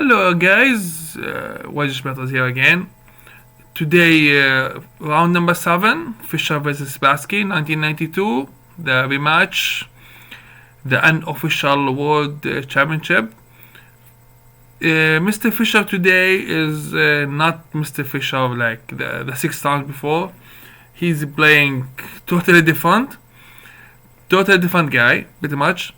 Hello guys, Wajid Metals here again. Today, round number 7, Fischer vs Spassky, 1992, the rematch, the unofficial World Championship. Mr. Fischer today is not Mr. Fischer like the 6 rounds before. He's playing totally different guy, pretty much.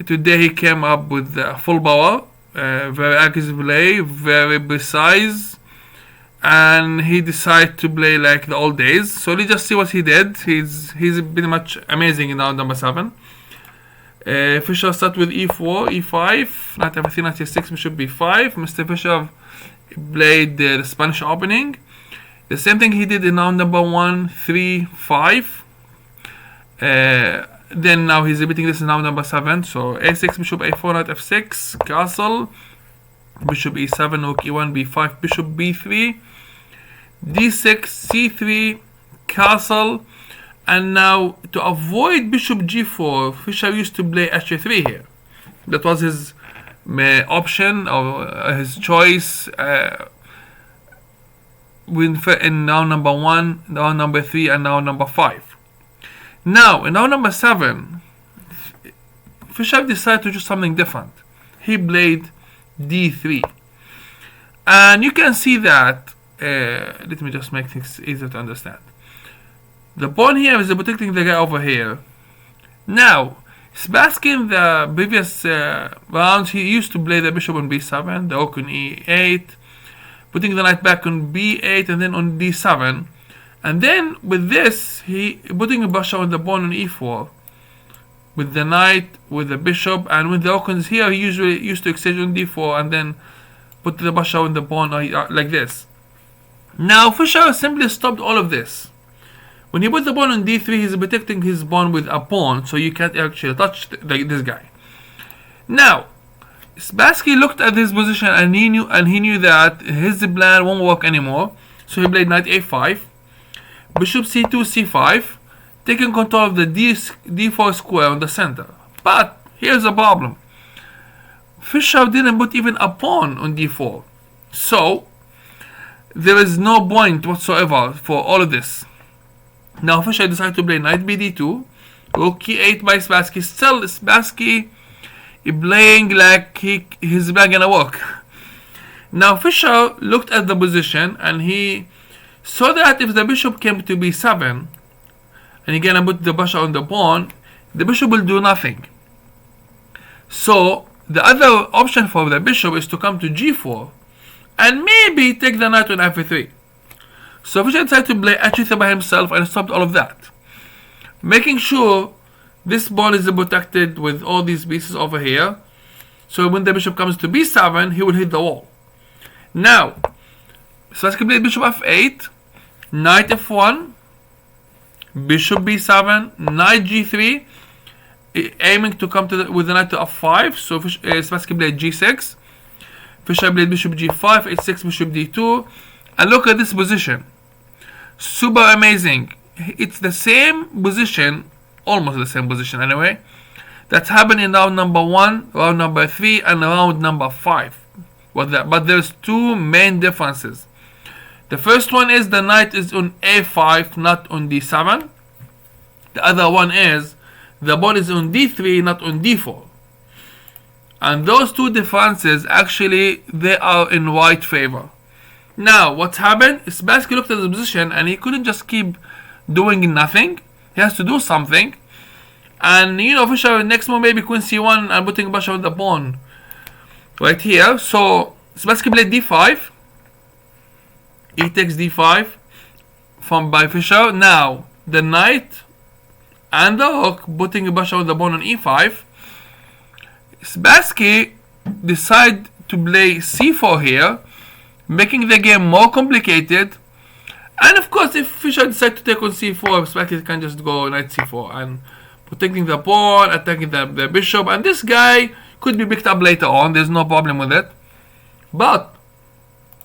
Today he came up with full power, very aggressive play, very precise, and he decided to play like the old days. So let's just see what he did. He's pretty much amazing in round number 7. Fischer start with e4, e5, knight f3, knight f6, bishop b5. Mr. Fischer played the Spanish opening. The same thing he did in round number 1, 3, 5. Then now he's repeating this in round number 7. So a6, bishop a4, knight f6, castle, bishop e7, rook e1, b5, bishop b3, d6, c3, castle. And now to avoid bishop g4, Fischer used to play h3 here. That was his option or his choice in round number 1, round number 3, and round number 5. Now in round number 7, Fischer decided to do something different. He played d3, and you can see that. Let me just make things easier to understand. The pawn here is protecting the guy over here. Now, Spassky in the previous rounds, he used to play the bishop on b7, the rook on e8, putting the knight back on b8 and then on d7. And then with this, he putting a bishop on the pawn on e4, with the knight, with the bishop, and with the rook is here, he usually used to exchange on d4 and then put the bishop on the pawn like this. Now, Fischer simply stopped all of this. When he put the pawn on d3, he's protecting his pawn with a pawn, so you can't actually touch this guy. Now, Spassky looked at this position and he knew that his plan won't work anymore. So he played knight a5, bishop c2, c5, taking control of the d4 square on the center. But here's the problem: Fischer didn't put even a pawn on d4, so there is no point whatsoever for all of this. Now Fischer decided to play knight bd2, rook e8 by Spassky. Still Spassky is playing like his plan gonna work. Now Fischer looked at the position and he saw that if the bishop came to b7 and he gonna put the bishop on the pawn, the bishop will do nothing. So the other option for the bishop is to come to g4 and maybe take the knight on f3. So Fischer decided to play h3 by himself and stopped all of that, making sure this pawn is protected with all these pieces over here. So when the bishop comes to b7, he will hit the wall. Now, Spassky played bishop f8, knight f1, bishop b7, knight g3, aiming to come to with the knight to f5. So Spassky played g6. Fischer played bishop g5, h6, bishop d2. And look at this position. Super amazing. It's the same position, almost the same position anyway, that's happened in round number 1, round number 3, and round number 5. But there's two main differences. The first one is the knight is on a5, not on d7. The other one is the pawn is on d3, not on d4. And those two differences, actually, they are in white favor. Now, what's happened is Spassky looked at the position and he couldn't just keep doing nothing. He has to do something. And, Fischer next move maybe queen c1 and putting bishop on the pawn right here. So, Spassky played d5. E takes d5 by Fischer. Now, the knight and the rook putting a bishop on the pawn on e5. Spassky decided to play c4 here, making the game more complicated. And of course, if Fischer decides to take on c4, Spassky can just go knight c4 and protecting the pawn, attacking the bishop, and this guy could be picked up later on. There's no problem with it. But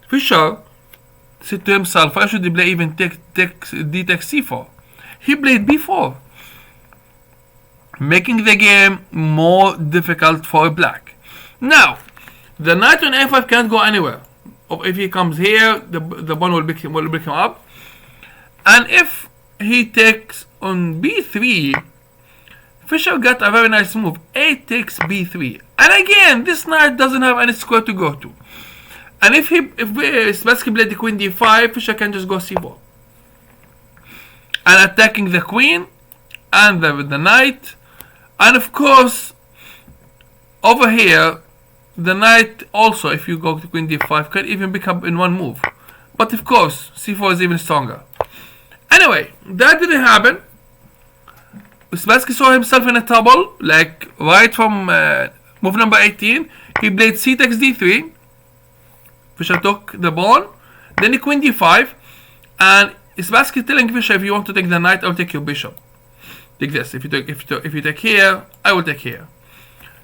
Fischer said to himself, why should he play even d takes c4? He played b4, making the game more difficult for black. Now, The knight on a5 can't go anywhere. If he comes here, the pawn will pick him up. And if he takes on b3, Fischer got a very nice move. A takes b3, and again this knight doesn't have any square to go to. And if Spassky played the queen d5, Fischer can just go c4, and attacking the queen and the knight. And of course, over here, the knight also, if you go to queen d5, can even pick up in one move. But of course, c4 is even stronger. Anyway, that didn't happen. Spassky saw himself in a trouble, like right from move number 18. He played c takes d3. Fischer took the pawn. Then he queen d5. And Spassky telling Fischer, if you want to take the knight, I'll take your bishop. Take this. If you take here, I will take here.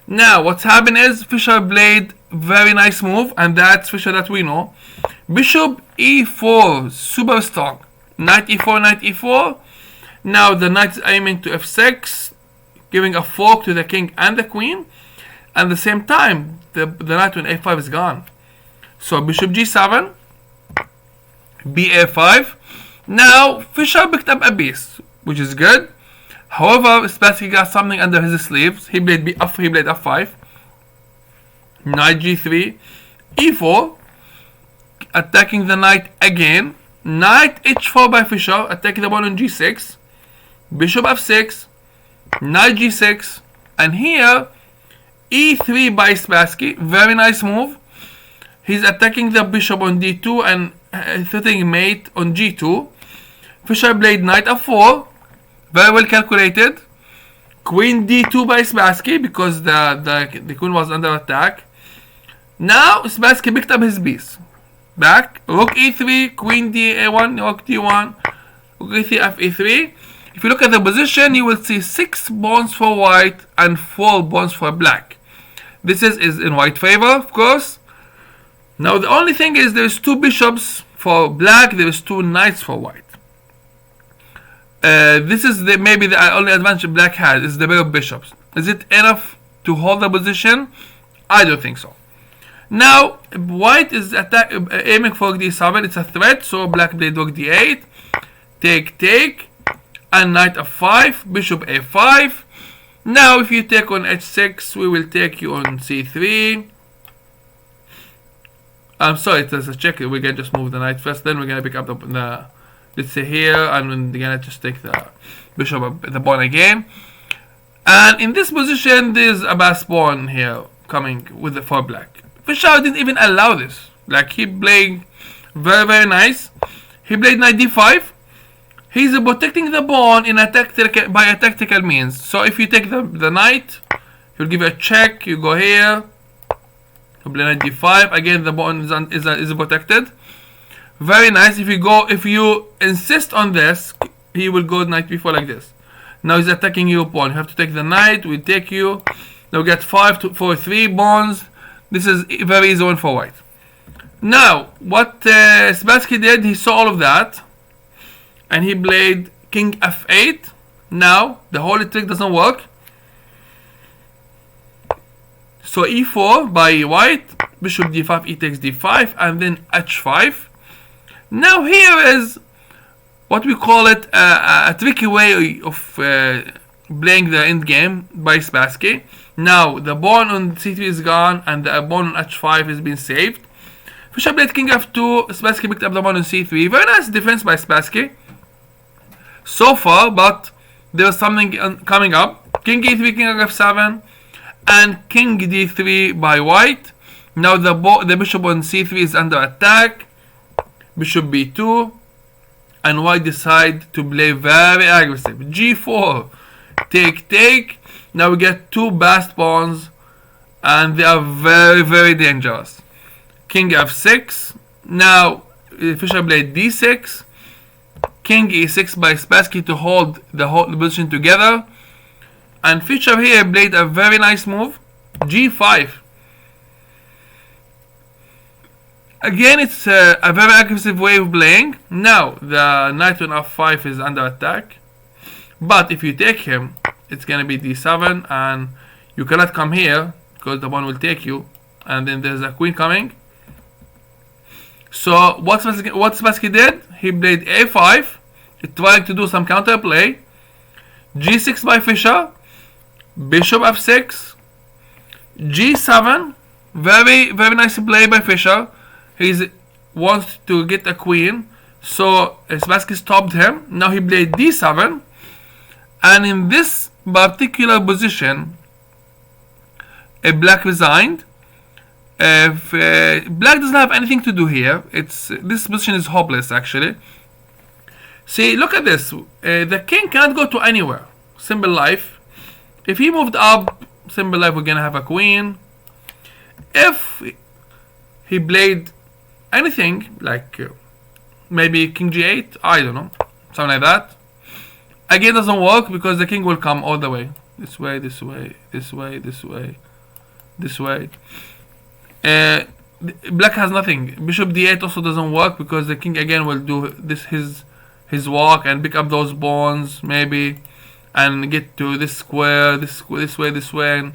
Now, what's happened is Fischer played very nice move, and that's Fischer that we know. Bishop e4, super strong. Knight e4, knight e4. Now the knight is aiming to f6, giving a fork to the king and the queen. And at the same time, the knight on a5 is gone. So bishop g7, ba5. Now Fischer picked up a piece, which is good. However, Spassky got something under his sleeves. He played f5, knight g3, e4, attacking the knight again. Knight h4 by Fischer, attacking the pawn on g6. Bishop f6, knight g6, and here e3 by Spassky. Very nice move. He's attacking the bishop on d2 and threatening mate on g2. Fischer played knight f4. Very well calculated. Queen d2 by Spassky because the queen was under attack. Now Spassky picked up his piece. Back. Rook e3, queen da1, rook d1, rook e3, f e3. If you look at the position, you will see 6 pawns for white and 4 pawns for black. This is in white favor, of course. Now the only thing is there's 2 bishops for black, there is 2 knights for white. This is maybe the only advantage black has, is the pair of bishops. Is it enough to hold the position? I don't think so. Now white is aiming for d7. It's a threat, so black played rook d8, take, and knight f5, bishop a5. Now if you take on h6, we will take you on c3. I'm sorry, there's a check. We can just move the knight first, then we're gonna pick up the let's say here, and we're gonna just take the bishop, the pawn again. And in this position, there's a bas pawn here coming with the for black. Fischer didn't even allow this. Like, he played very nice. He played knight d5. He's protecting the pawn by a tactical means. So if you take the knight, he'll give you a check. You go here. You play knight d5. Again, the pawn is protected. Very nice. If you insist on this, he will go knight b4 like this. Now he's attacking your pawn. You have to take the knight. We take you. Now we get 5 for 3 pawns. This is very easy one for white. Now, what Spassky did, he saw all of that, and he played king f8. Now, the holy trick doesn't work. So e4 by white, bishop d5, e takes d5, and then h5. Now here is what we call it a tricky way of playing the end game by Spassky. Now the pawn on c3 is gone, and the pawn on h5 has been saved. Fischer played king f2. Spassky picked up the pawn on c3. Very nice defense by Spassky so far, but there's something coming up. King e3, king f7, and king d3 by white. Now the bishop on c3 is under attack. Bishop b2, and white decide to play very aggressive. g4, take. Now we get 2 bast pawns, and they are very dangerous. King f6. Now Fischer played d6. King e6 by Spassky to hold the position together. And Fischer here played a very nice move, g5. Again, it's a very aggressive way of playing. Now the knight on f5 is under attack, but if you take him, it's gonna be d7, and you cannot come here because the pawn will take you. and then there's a queen coming. So what Spassky did? He played a5, trying to do some counterplay. g6 by Fischer, bishop f6, g7. Very nice play by Fischer. He wants to get a queen, so Spassky stopped him. Now he played d7, and in this particular position, Black resigned. If Black doesn't have anything to do here, this position is hopeless actually. See, look at this. The king cannot go to anywhere. Simple life. If he moved up, simple life, we're gonna have a queen. If he played anything like maybe king g8, I don't know, something like that, again doesn't work because the king will come all the way. This way, this way, this way, this way, this way. Black has nothing. Bishop d8 also doesn't work because the king again will do this his walk and pick up those pawns maybe, and get to this square, this way,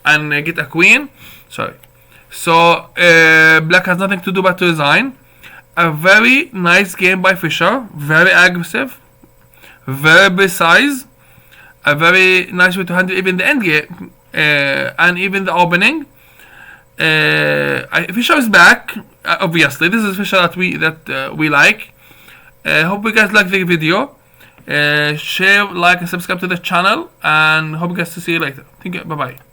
and get a queen. Sorry. So Black has nothing to do but to resign. A very nice game by Fischer. Very aggressive, very precise. A very nice way to handle even the end game and even the opening. Fischer is back. Obviously, this is Fischer that we like. Hope you guys like the video. Share, like, and subscribe to the channel, and hope you guys to see you later. Thank you. Bye bye.